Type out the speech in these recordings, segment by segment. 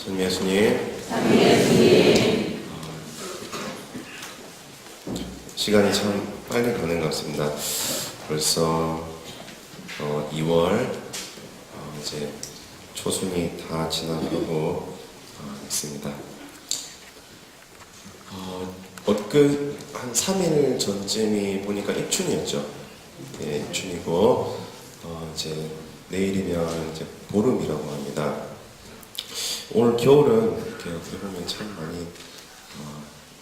전 예수님. 시간이 참 빨리 가는 것 같습니다. 벌써 2월 이제 초순이 다 지나가고 있습니다. 엊그 한 3일 전쯤이 보니까 입춘이었죠. 예, 입춘이고 이제 내일이면 이제 보름이라고 합니다. 오늘 겨울은 이렇게 어떻게 보면 참 많이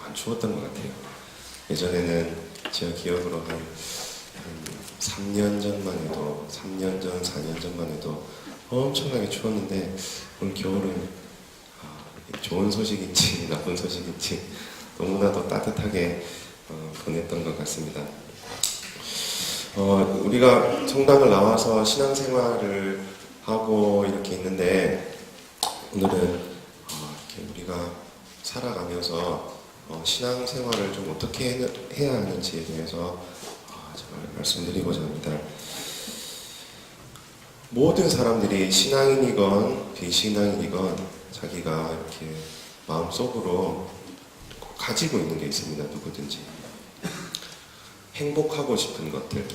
안 추웠던 것 같아요. 예전에는 제가 기억으로 한 3년 전만 해도 3년 전, 4년 전만 해도 엄청나게 추웠는데 오늘 겨울은 좋은 소식인지 나쁜 소식인지 너무나도 따뜻하게 보냈던 것 같습니다. 우리가 성당을 나와서 신앙생활을 하고 이렇게 있는데 오늘은 이렇게 우리가 살아가면서 신앙생활을 좀 어떻게 해야 하는지에 대해서 정말 말씀드리고자 합니다. 모든 사람들이 신앙인이건 비신앙인이건 자기가 이렇게 마음속으로 가지고 있는 게 있습니다. 누구든지 행복하고 싶은 것들,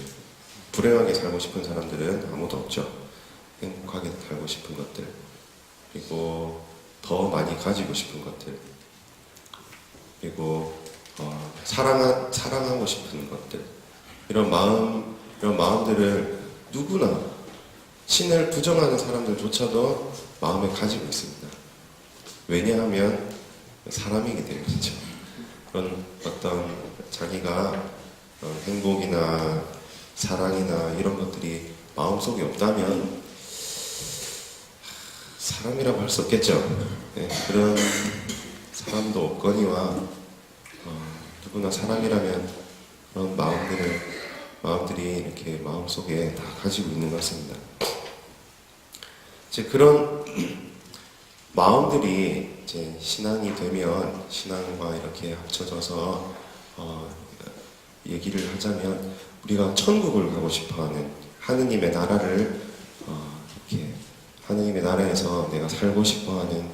불행하게 살고 싶은 사람들은 아무도 없죠. 행복하게 살고 싶은 것들, 그리고 더 많이 가지고 싶은 것들, 그리고 사랑하고 싶은 것들, 이런 마음들을 누구나 신을 부정하는 사람들조차도 마음에 가지고 있습니다. 왜냐하면 사람이기 때문이죠. 그런 어떤 자기가 행복이나 사랑이나 이런 것들이 마음속에 없다면 사람이라고 할 수 없겠죠. 네, 그런 사람도 없거니와 누구나 사람이라면 그런 마음들이 이렇게 마음속에 다 가지고 있는 것 같습니다. 이제 그런 마음들이 이제 신앙이 되면 신앙과 이렇게 합쳐져서 얘기를 하자면 우리가 천국을 가고 싶어하는 하느님의 나라를 이렇게 하느님의 나라에서 내가 살고 싶어하는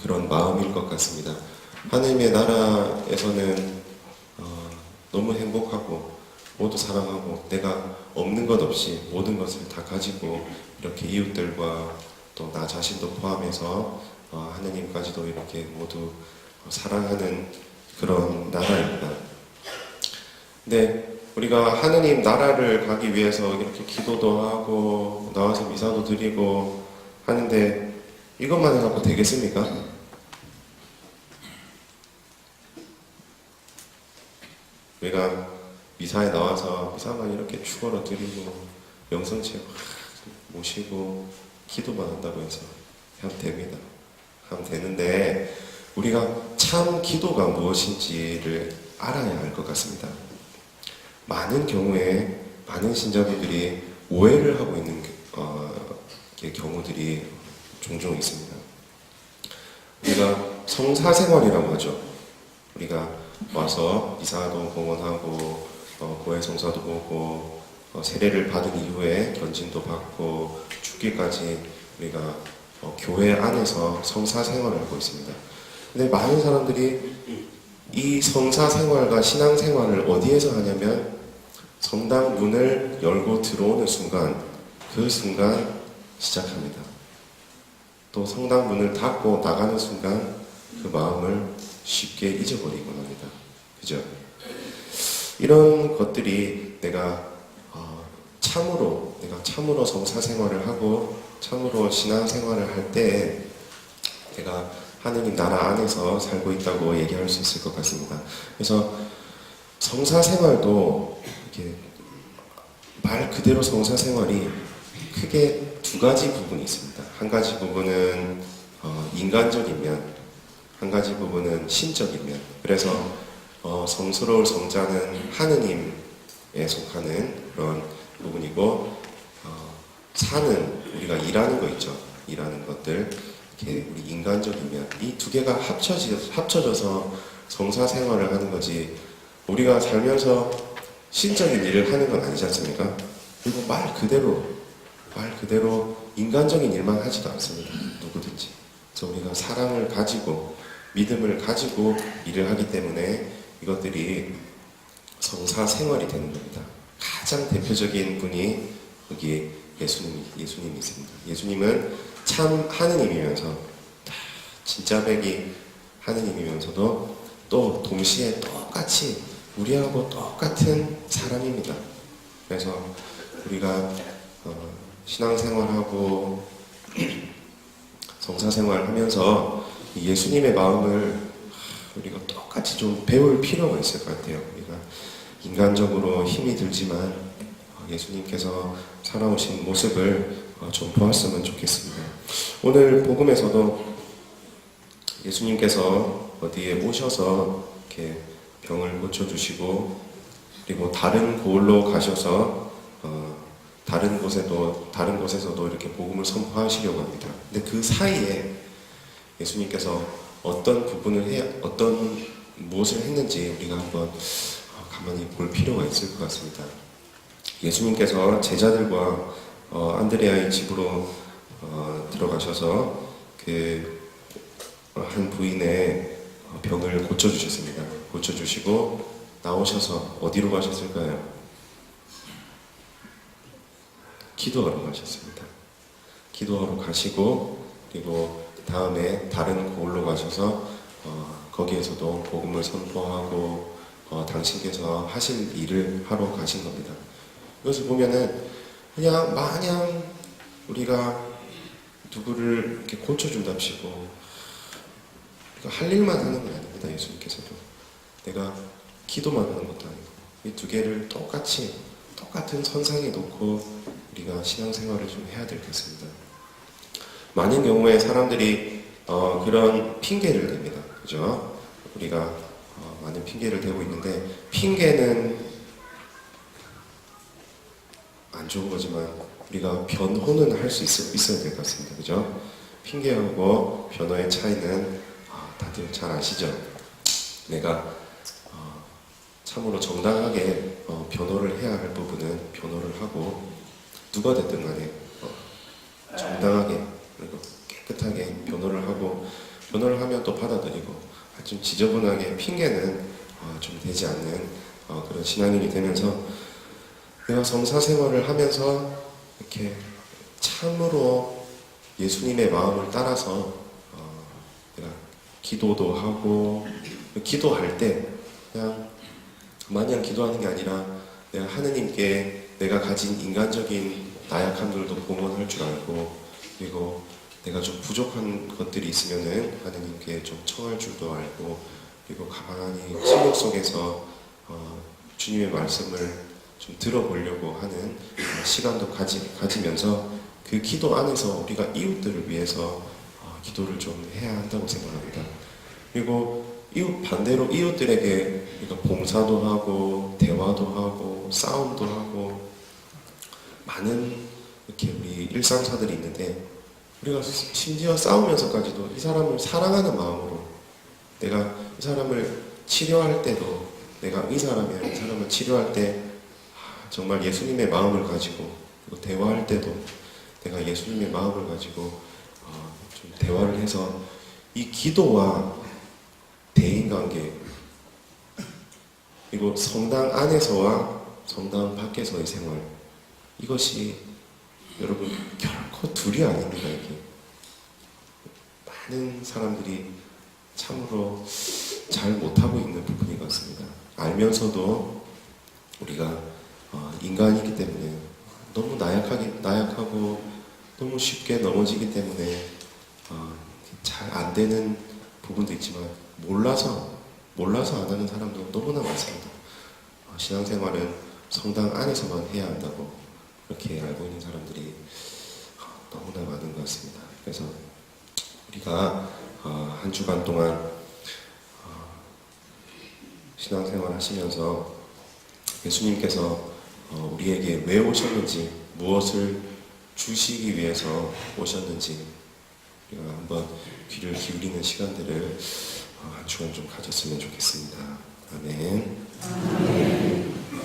그런 마음일 것 같습니다. 하느님의 나라에서는 너무 행복하고 모두 사랑하고 내가 없는 것 없이 모든 것을 다 가지고 이렇게 이웃들과 또 나 자신도 포함해서 하느님까지도 이렇게 모두 사랑하는 그런 나라입니다. 근데 우리가 하느님 나라를 가기 위해서 이렇게 기도도 하고 나와서 미사도 드리고 하는데 이것만 해갖고 되겠습니까? 우리가 미사에 나와서 미사만 이렇게 축어로 드리고 영성체 모시고 기도만 한다고 해서 하면 됩니다. 하면 되는데 우리가 참 기도가 무엇인지를 알아야 할 것 같습니다. 많은 경우에 많은 신자분들이 오해를 하고 있는 경우들이 종종 있습니다. 우리가 성사생활이라고 하죠. 우리가 와서 미사도 공헌하고 고해 성사도 보고 세례를 받은 이후에 견진도 받고 죽기까지 우리가 교회 안에서 성사생활을 하고 있습니다. 근데 많은 사람들이 이 성사생활과 신앙생활을 어디에서 하냐면 성당 문을 열고 들어오는 순간 그 순간 시작합니다. 또 성당 문을 닫고 나가는 순간 그 마음을 쉽게 잊어버리곤 합니다. 그죠? 이런 것들이 내가 참으로 성사생활을 하고 참으로 신앙생활을 할 때 내가 하느님 나라 안에서 살고 있다고 얘기할 수 있을 것 같습니다. 그래서 성사생활도 이렇게 말 그대로 성사생활이 크게 두 가지 부분이 있습니다. 한 가지 부분은 인간적인 면, 한 가지 부분은 신적인 면. 그래서 성스러울 성자는 하느님에 속하는 그런 부분이고 사는 우리가 일하는 거 있죠. 일하는 것들, 이렇게 우리 인간적인 면, 이 두 개가 합쳐져서 성사생활을 하는 거지. 우리가 살면서 신적인 일을 하는 건 아니지 않습니까? 그리고 말 그대로 인간적인 일만 하지도 않습니다. 누구든지. 그래서 우리가 사랑을 가지고 믿음을 가지고 일을 하기 때문에 이것들이 성사 생활이 되는 겁니다. 가장 대표적인 분이 여기 예수님이 있습니다. 예수님은 참 하느님이면서 진짜 백이 하느님이면서도 또 동시에 똑같이 우리하고 똑같은 사람입니다. 그래서 우리가 신앙생활하고 성사생활하면서 예수님의 마음을 우리가 똑같이 좀 배울 필요가 있을 것 같아요. 우리가 인간적으로 힘이 들지만 예수님께서 살아오신 모습을 좀 보았으면 좋겠습니다. 오늘 복음에서도 예수님께서 어디에 오셔서 이렇게 병을 고쳐주시고 그리고 다른 고을로 가셔서 다른 곳에서도 이렇게 복음을 선포하시려고 합니다. 근데 그 사이에 예수님께서 어떤 무엇을 했는지 우리가 한번 가만히 볼 필요가 있을 것 같습니다. 예수님께서 제자들과 안드레아의 집으로 들어가셔서 그 한 부인의 병을 고쳐주셨습니다. 고쳐주시고 나오셔서 어디로 가셨을까요? 기도하러 가셨습니다. 기도하러 가시고 그리고 다음에 다른 고을로 가셔서 거기에서도 복음을 선포하고 당신께서 하실 일을 하러 가신 겁니다. 이것을 보면은 그냥 마냥 우리가 누구를 이렇게 고쳐준답시고 할 일만 하는 게 아닙니다. 예수님께서도 내가 기도만 하는 것도 아니고 이 두 개를 똑같은 선상에 놓고 우리가 신앙생활을 좀 해야 되겠습니다. 많은 경우에 사람들이 그런 핑계를 댑니다. 그죠? 우리가 많은 핑계를 대고 있는데 핑계는 안 좋은 거지만 우리가 변호는 할 수 있어야 될 것 같습니다. 그죠? 핑계하고 변호의 차이는 다들 잘 아시죠? 내가 참으로 정당하게 변호를 해야 할 부분은 변호를 하고 누가 됐든 간에 정당하게 그리고 깨끗하게 변호를 하고 변호를 하면 또 받아들이고 좀 지저분하게 핑계는 좀 되지 않는 그런 신앙인이 되면서 내가 성사생활을 하면서 이렇게 참으로 예수님의 마음을 따라서 내가 기도도 하고 기도할 때 그냥 마냥 기도하는 게 아니라 내가 하느님께 내가 가진 인간적인 나약함들도 봉헌할 줄 알고 그리고 내가 좀 부족한 것들이 있으면은 하느님께 좀 청할 줄도 알고 그리고 가만히 침묵 속에서 주님의 말씀을 좀 들어보려고 하는 시간도 가지면서 그 기도 안에서 우리가 이웃들을 위해서 기도를 좀 해야 한다고 생각합니다. 그리고 반대로 이웃들에게 우리가 봉사도 하고 대화도 하고 싸움도 하고 많은 이렇게 우리 일상사들이 있는데 우리가 심지어 싸우면서까지도 이 사람을 사랑하는 마음으로 내가 이 사람을 치료할 때도 내가 이 사람을 치료할 때 정말 예수님의 마음을 가지고 그리고 대화할 때도 내가 예수님의 마음을 가지고 좀 대화를 해서 이 기도와 대인관계 그리고 성당 안에서와 성당 밖에서의 생활 이것이 여러분 결코 둘이 아닙니다. 이게 많은 사람들이 참으로 잘 못하고 있는 부분인 것 같습니다. 알면서도 우리가 인간이기 때문에 너무 나약하고 너무 쉽게 넘어지기 때문에 잘 안 되는 부분도 있지만 몰라서 안 하는 사람도 너무나 많습니다. 신앙생활은 성당 안에서만 해야 한다고 그렇게 알고 있는 사람들이 너무나 많은 것 같습니다. 그래서 우리가 한 주간 동안 신앙생활 하시면서 예수님께서 우리에게 왜 오셨는지 무엇을 주시기 위해서 오셨는지 우리가 한번 귀를 기울이는 시간들을 한 주간 좀 가졌으면 좋겠습니다. 아멘.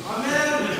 아멘.